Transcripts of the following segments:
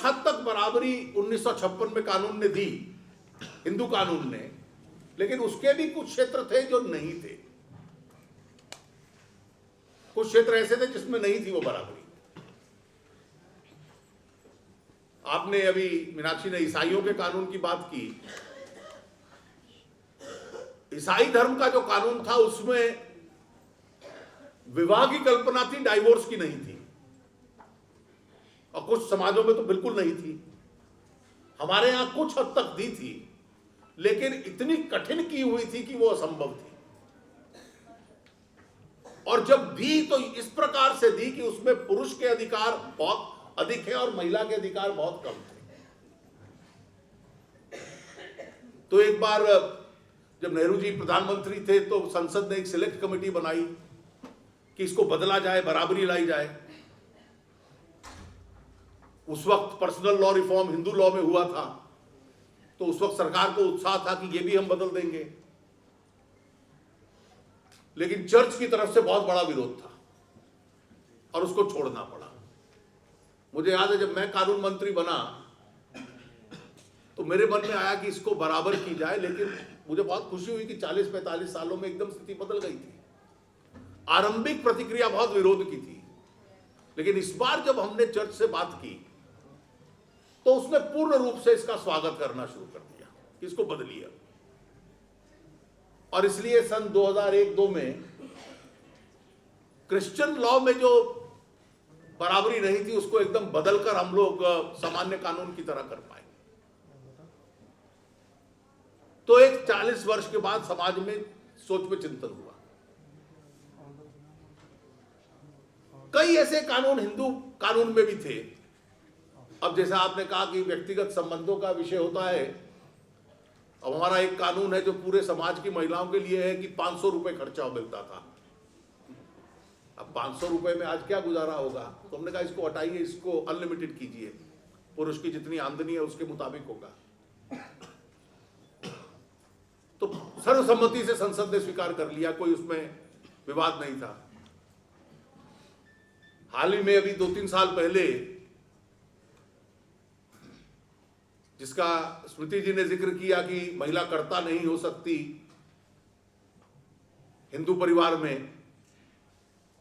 कुछ हद तक बराबरी 1956 में कानून ने दी, हिंदू कानून ने, लेकिन उसके भी कुछ क्षेत्र थे जो नहीं थे। कुछ क्षेत्र ऐसे थे जिसमें नहीं थी वो बराबरी। आपने अभी मीनाक्षी ने ईसाइयों के कानून की बात की। ईसाई धर्म का जो कानून था उसमें विवाह की कल्पना थी, डाइवोर्स की नहीं थी, और कुछ समाजों में तो बिल्कुल नहीं थी। हमारे यहां कुछ हद तक दी थी, लेकिन इतनी कठिन की हुई थी कि वो असंभव थी। और जब दी तो इस प्रकार से दी कि उसमें पुरुष के अधिकार बहुत अधिक है और महिला के अधिकार बहुत कम थे। तो एक बार जब नेहरू जी प्रधानमंत्री थे तो संसद ने एक सिलेक्ट कमेटी बनाई कि इसको बदला जाए, बराबरी लाई जाए। उस वक्त personal law reform Hindu law में हुआ था, तो उस वक्त सरकार को उत्साह था कि ये भी हम बदल देंगे, लेकिन चर्च की तरफ से बहुत बड़ा विरोध था और उसको छोड़ना पड़ा। मुझे याद है जब मैं कानून मंत्री बना तो मेरे मन में आया कि इसको बराबर की जाए, लेकिन मुझे बहुत खुशी हुई कि 40-45 सालों में एकदम स्थिति बदल गई थी। आरंभिक प्रतिक्रिया बहुत विरोध की थी, लेकिन इस बार जब हमने चर्च से बात की तो उसने पूर्ण रूप से इसका स्वागत करना शुरू कर दिया कि इसको बदलिए। और इसलिए सन 2001-2 में क्रिश्चियन लॉ में जो बराबरी नहीं थी उसको एकदम बदलकर हम लोग सामान्य कानून की तरह कर पाए। तो एक 40 वर्ष के बाद समाज में सोच में चिंतन हुआ। कई ऐसे कानून हिंदू कानून में भी थे। अब जैसा आपने कहा कि व्यक्तिगत संबंधों का विषय होता है, अब हमारा एक कानून है जो पूरे समाज की महिलाओं के लिए है कि 500 रुपए खर्चा मिलता था। अब 500 रुपए में आज क्या गुजारा होगा, तो हमने कहा इसको हटाइए, इसको अनलिमिटेड कीजिए, पुरुष की जितनी आमदनी है उसके मुताबिक होगा। तो सर्वसम्मति से संसद ने स्वीकार कर लिया, कोई उसमें विवाद नहीं था। हाल ही में अभी 2-3 साल पहले, जिसका स्मृति जी ने जिक्र किया कि महिला कर्ता नहीं हो सकती हिंदू परिवार में,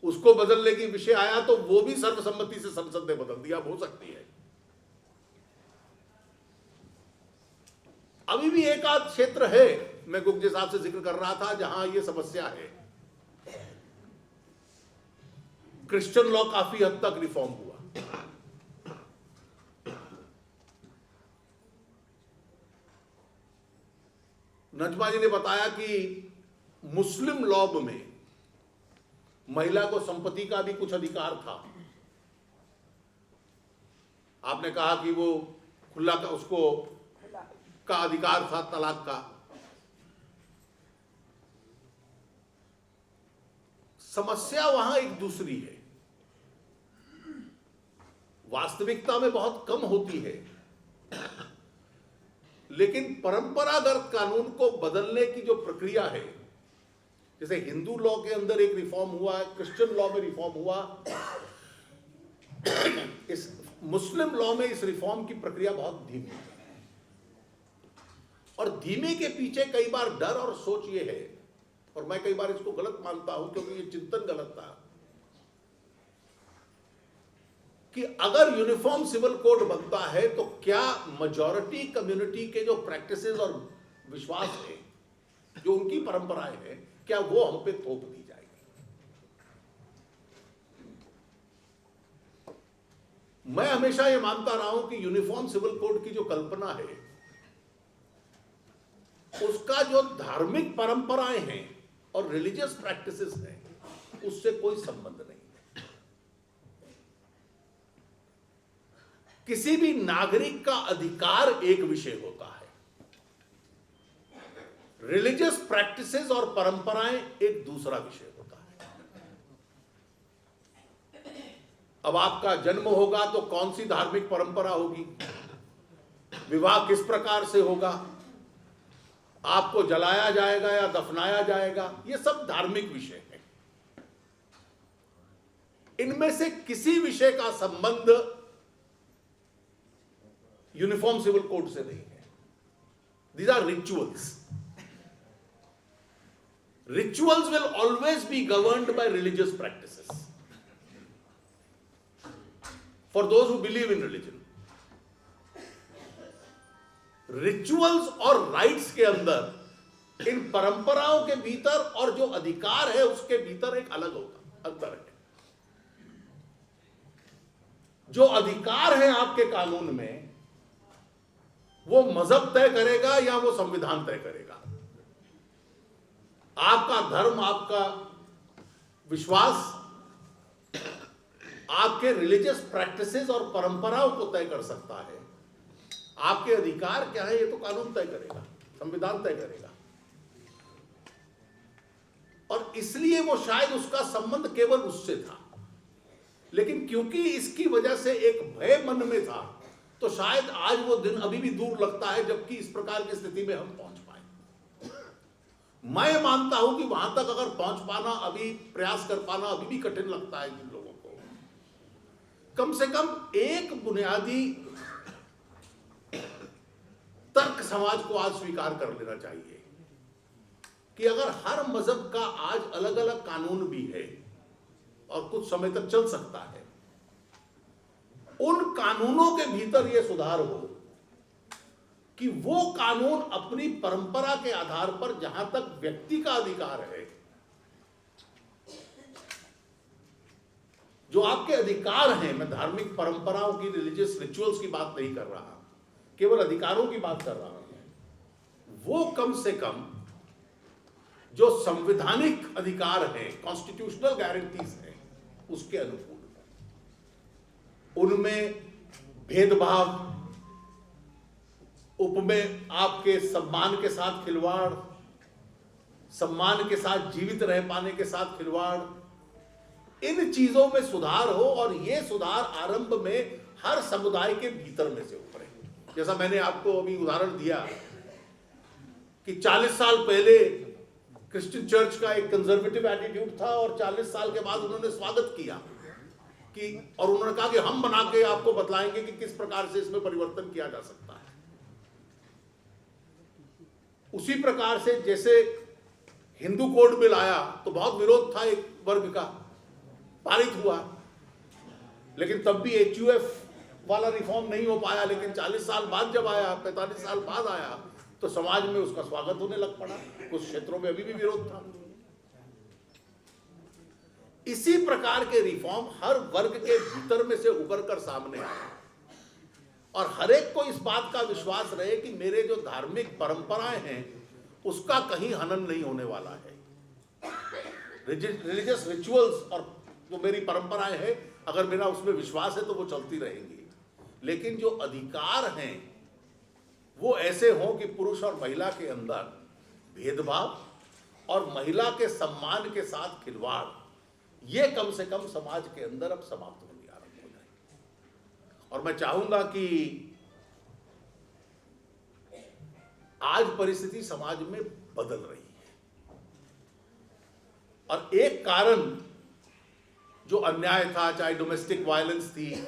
उसको बदलने की विषय आया तो वो भी सर्वसम्मति से संसद ने बदल दिया। हो सकती है। अभी भी एक आध क्षेत्र है, मैं गुप्जे साहब से जिक्र कर रहा था, जहां ये समस्या है। क्रिश्चियन लॉ काफी हद तक रिफॉर्म हुआ। नजमा जी ने बताया कि मुस्लिम लॉ में महिला को संपत्ति का भी कुछ अधिकार था। आपने कहा कि वो खुला का उसको का अधिकार था तलाक का। समस्या वहां एक दूसरी है, वास्तविकता में बहुत कम होती है, लेकिन परंपरागत कानून को बदलने की जो प्रक्रिया है, जैसे हिंदू लॉ के अंदर एक रिफॉर्म हुआ, क्रिश्चियन लॉ में रिफॉर्म हुआ, इस मुस्लिम लॉ में इस रिफॉर्म की प्रक्रिया बहुत धीमी है। और धीमे के पीछे कई बार डर और सोच ये है, और मैं कई बार इसको गलत मानता हूं क्योंकि ये चिंतन गलत था, कि अगर यूनिफॉर्म सिविल कोड बनता है तो क्या मेजॉरिटी कम्युनिटी के जो प्रैक्टिसेस और विश्वास है, जो उनकी परंपराएं हैं, क्या वो हम पे थोप दी जाएगी। मैं हमेशा ये मानता रहा हूं कि यूनिफॉर्म सिविल कोड की जो कल्पना है, उसका जो धार्मिक परंपराएं हैं और रिलीजियस प्रैक्टिसेस हैं, उससे कोई संबंध नहीं है। किसी भी नागरिक का अधिकार एक विषय होता है, रिलीजियस प्रैक्टिसेस और परंपराएं एक दूसरा विषय होता है। अब आपका जन्म होगा तो कौन सी धार्मिक परंपरा होगी, विवाह किस प्रकार से होगा, आपको जलाया जाएगा या दफनाया जाएगा, ये सब धार्मिक विषय है। इनमें से किसी विषय का संबंध यूनिफॉर्म सिविल कोड से नहीं है। These are rituals. Rituals will always be governed by religious practices. For those who believe in religion, rituals और rites के अंदर, इन परंपराओं के भीतर और जो अधिकार है उसके भीतर एक अलग होता अंतर है। जो अधिकार है आपके कानून में, वो मजहब तय करेगा या वो संविधान तय करेगा। आपका धर्म, आपका विश्वास, आपके रिलीजियस प्रैक्टिसेस और परंपराओं को तय कर सकता है। आपके अधिकार क्या है ये तो कानून तय करेगा, संविधान तय करेगा। और इसलिए वो शायद उसका संबंध केवल उससे था, लेकिन क्योंकि इसकी वजह से एक भय मन में था, तो शायद आज वो दिन अभी भी दूर लगता है जबकि इस प्रकार की स्थिति में हम पहुंच पाए। मैं मानता हूं कि वहां तक अगर पहुंच पाना, अभी प्रयास कर पाना अभी भी कठिन लगता है जिन लोगों को। कम से कम एक बुनियादी तर्क समाज को आज स्वीकार कर लेना चाहिए कि अगर हर मजहब का आज अलग अलग कानून भी है और कुछ समय तक चल सकता है, उन कानूनों के भीतर यह सुधार हो कि वो कानून अपनी परंपरा के आधार पर जहां तक व्यक्ति का अधिकार है, जो आपके अधिकार हैं, मैं धार्मिक परंपराओं की, रिलीजियस रिचुअल्स की बात नहीं कर रहा, केवल अधिकारों की बात कर रहा हूं, वो कम से कम जो संवैधानिक अधिकार हैं, कॉन्स्टिट्यूशनल गारंटीज हैं, उसके अनुकूल है। उनमें भेदभाव, उपमें आपके सम्मान के साथ खिलवाड़, सम्मान के साथ जीवित रह पाने के साथ खिलवाड़, इन चीजों में सुधार हो और ये सुधार आरंभ में हर समुदाय के भीतर में से उभरे। जैसा मैंने आपको अभी उदाहरण दिया कि 40 साल पहले क्रिश्चियन चर्च का एक कंजर्वेटिव एटीट्यूड था और 40 साल के बाद उन्होंने स्वागत किया कि, और उन्होंने कहा कि हम बना के आपको बतलाएंगे कि किस प्रकार से इसमें परिवर्तन किया जा सकता है। उसी प्रकार से जैसे हिंदू कोड बिल आया तो बहुत विरोध था एक वर्ग का, पारित हुआ, लेकिन तब भी HUF वाला रिफॉर्म नहीं हो पाया। लेकिन 40 साल बाद जब आया, 45 साल बाद आया, तो समाज में उसका स्वागत होने लग पड़ा। कुछ क्षेत्रों में अभी भी विरोध था। इसी प्रकार के रिफॉर्म हर वर्ग के भीतर में से उभर कर सामने आए और हर एक को इस बात का विश्वास रहे कि मेरे जो धार्मिक परंपराएं हैं उसका कहीं हनन नहीं होने वाला है। रिलीजियस रिचुअल्स और जो मेरी परंपराएं हैं, अगर मेरा उसमें विश्वास है तो वो चलती रहेंगी। लेकिन जो अधिकार हैं वो ऐसे हों कि पुरुष और महिला के अंदर भेदभाव और महिला के सम्मान के साथ खिलवाड़, ये कम से कम समाज के अंदर अब समाप्त होने आरंभ हो जाए। और मैं चाहूंगा कि आज परिस्थिति समाज में बदल रही है और एक कारण जो अन्याय था, चाहे डोमेस्टिक वायलेंस थी,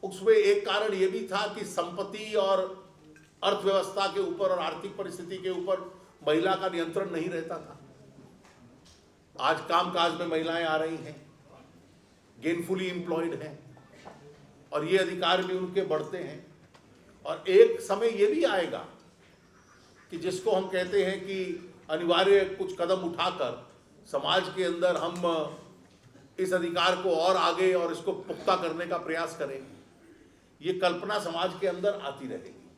उसमें एक कारण यह भी था कि संपत्ति और अर्थव्यवस्था के ऊपर और आर्थिक परिस्थिति के ऊपर महिला का नियंत्रण नहीं रहता था। आज कामकाज में महिलाएं आ रही हैं, गेनफुली एम्प्लॉयड हैं और ये अधिकार भी उनके बढ़ते हैं। और एक समय ये भी आएगा कि जिसको हम कहते हैं कि अनिवार्य कुछ कदम उठाकर समाज के अंदर हम इस अधिकार को और आगे और इसको पुख्ता करने का प्रयास करें। ये कल्पना समाज के अंदर आती रहेगी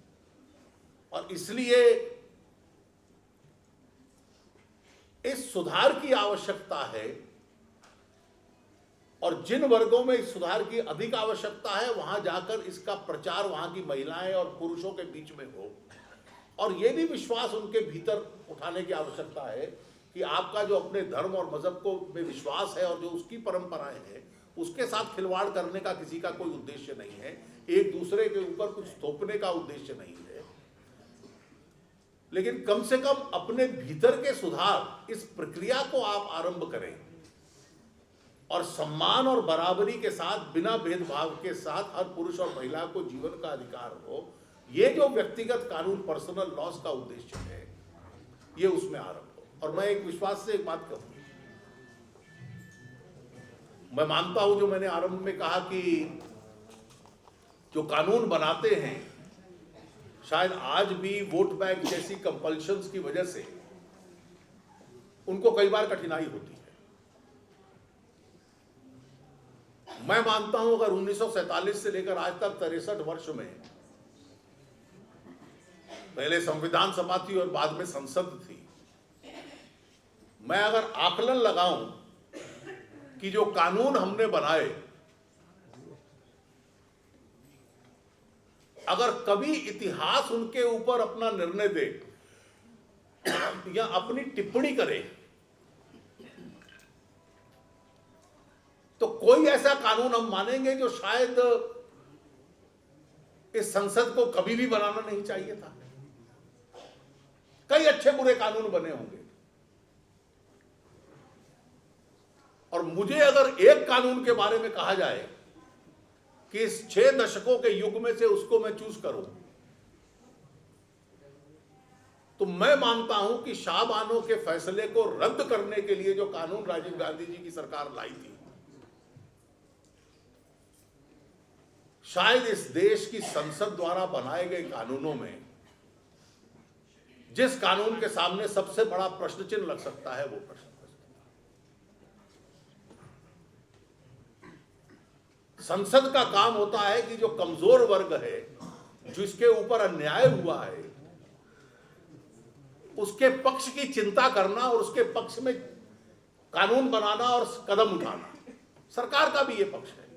और इसलिए इस सुधार की आवश्यकता है और जिन वर्गों में इस सुधार की अधिक आवश्यकता है वहां जाकर इसका प्रचार वहां की महिलाएं और पुरुषों के बीच में हो और यह भी विश्वास उनके भीतर उठाने की आवश्यकता है कि आपका जो अपने धर्म और मजहब को में विश्वास है और जो उसकी परंपराएं हैं उसके साथ खिलवाड़ करने का किसी का कोई उद्देश्य नहीं है, एक दूसरे के ऊपर कुछ थोपने का उद्देश्य नहीं है, लेकिन कम से कम अपने भीतर के सुधार, इस प्रक्रिया को आप आरंभ करें और सम्मान और बराबरी के साथ, बिना भेदभाव के साथ हर पुरुष और महिला को जीवन का अधिकार हो, ये जो व्यक्तिगत कानून, पर्सनल लॉस का उद्देश्य है, ये उसमें आरंभ हो। और मैं एक विश्वास से एक बात कहूँ, मैं मानता हूं, जो मैंने आरंभ में कहा कि जो कानून बनाते हैं शायद आज भी वोट बैंक जैसी कंपल्शंस की वजह से उनको कई बार कठिनाई होती है। मैं मानता हूं अगर 1947 से लेकर आज तक 63 वर्ष में, पहले संविधान सभा थी और बाद में संसद थी, मैं अगर आकलन लगाऊं कि जो कानून हमने बनाए, अगर कभी इतिहास उनके ऊपर अपना निर्णय दे या अपनी टिप्पणी करे, तो कोई ऐसा कानून हम मानेंगे जो शायद इस संसद को कभी भी बनाना नहीं चाहिए था। कई अच्छे बुरे कानून बने होंगे, और मुझे अगर एक कानून के बारे में कहा जाए कि इस 6 दशकों के युग में से उसको मैं चूज करूं, तो मैं मानता हूं कि शाहबानो के फैसले को रद्द करने के लिए जो कानून राजीव गांधी जी की सरकार लाई थी, शायद इस देश की संसद द्वारा बनाए गए कानूनों में जिस कानून के सामने सबसे बड़ा प्रश्न चिन्ह लग सकता है, वो प्रश्न संसद का काम होता है कि जो कमजोर वर्ग है, जिसके ऊपर अन्याय हुआ है, उसके पक्ष की चिंता करना और उसके पक्ष में कानून बनाना और कदम उठाना। सरकार का भी ये पक्ष है।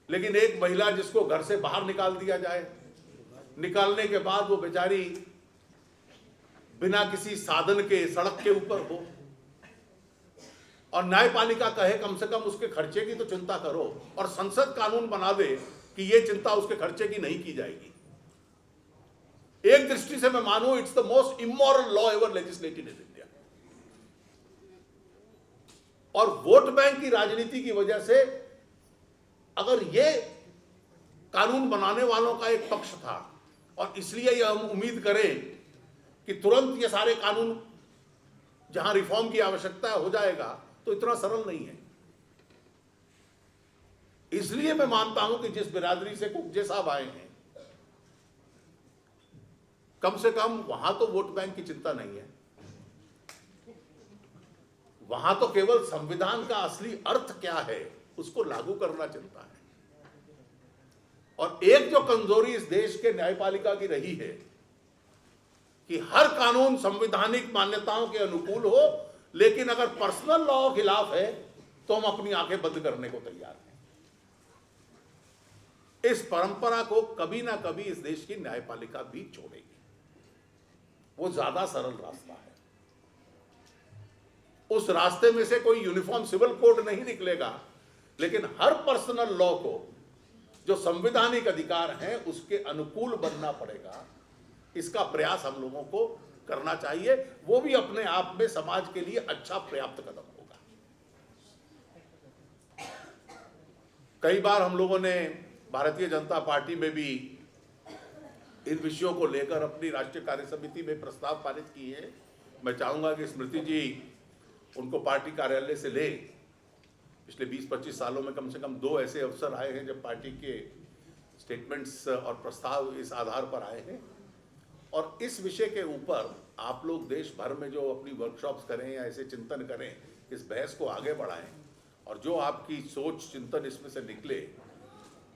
लेकिन एक महिला जिसको घर से बाहर निकाल दिया जाए, निकालने के बाद वो बेचारी बिना किसी साधन के सड़क के ऊपर हो, और न्यायपालिका कहे कम से कम उसके खर्चे की तो चिंता करो, और संसद कानून बना दे कि ये चिंता उसके खर्चे की नहीं की जाएगी। एक दृष्टि से मैं मानूं, it's the most immoral law ever legislated in India. और वोट बैंक की राजनीति की वजह से अगर ये कानून बनाने वालों का एक पक्ष था, और इसलिए ये हम उम्मीद करें कि तुरंत ये सारे कानून जहां रिफॉर्म की आवश्यकता हो जाएगा, तो इतना सरल नहीं है। इसलिए मैं मानता हूं कि जिस बिरादरी से कुब्जे साहब आए हैं, कम से कम वहां तो वोट बैंक की चिंता नहीं है। वहां तो केवल संविधान का असली अर्थ क्या है उसको लागू करना चिंता है। और एक जो कमजोरी इस देश के न्यायपालिका की रही है कि हर कानून संवैधानिक मान्यताओं के अनुकूल हो, लेकिन अगर पर्सनल लॉ खिलाफ है तो हम अपनी आंखें बंद करने को तैयार हैं। इस परंपरा को कभी ना कभी इस देश की न्यायपालिका भी छोड़ेगी। वो ज्यादा सरल रास्ता है। उस रास्ते में से कोई यूनिफॉर्म सिविल कोड नहीं निकलेगा, लेकिन हर पर्सनल लॉ को जो संवैधानिक अधिकार हैं उसके अनुकूल बनना पड़ेगा। इसका प्रयास हम लोगों को करना चाहिए। वो भी अपने आप में समाज के लिए अच्छा पर्याप्त कदम होगा। कई बार हम लोगों ने भारतीय जनता पार्टी में भी इन विषयों को लेकर अपनी राष्ट्रीय कार्य समिति में प्रस्ताव पारित किए हैं। मैं चाहूंगा कि स्मृति जी उनको पार्टी कार्यालय से ले। पिछले 20-25 सालों में कम से कम 2 ऐसे अवसर आए हैं जब पार्टी के स्टेटमेंट्स और प्रस्ताव इस आधार पर आए हैं। और इस विषय के ऊपर आप लोग देश भर में जो अपनी वर्कशॉप्स करें या ऐसे चिंतन करें, इस बहस को आगे बढ़ाएं, और जो आपकी सोच चिंतन इसमें से निकले,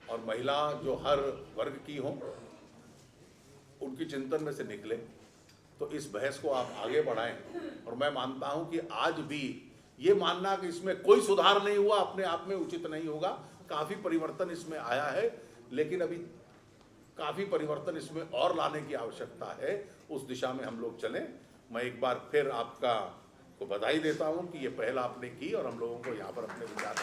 और महिला जो हर वर्ग की हो उनकी चिंतन में से निकले, तो इस बहस को आप आगे बढ़ाएं। और मैं मानता हूं कि आज भी ये मानना कि इसमें कोई सुधार नहीं हुआ अपने आप में उचित नहीं होगा। काफ़ी परिवर्तन इसमें आया है, लेकिन अभी काफ़ी परिवर्तन इसमें और लाने की आवश्यकता है। उस दिशा में हम लोग चलें। मैं एक बार फिर आपका को बधाई देता हूं कि ये पहल आपने की और हम लोगों को यहाँ पर अपने विचार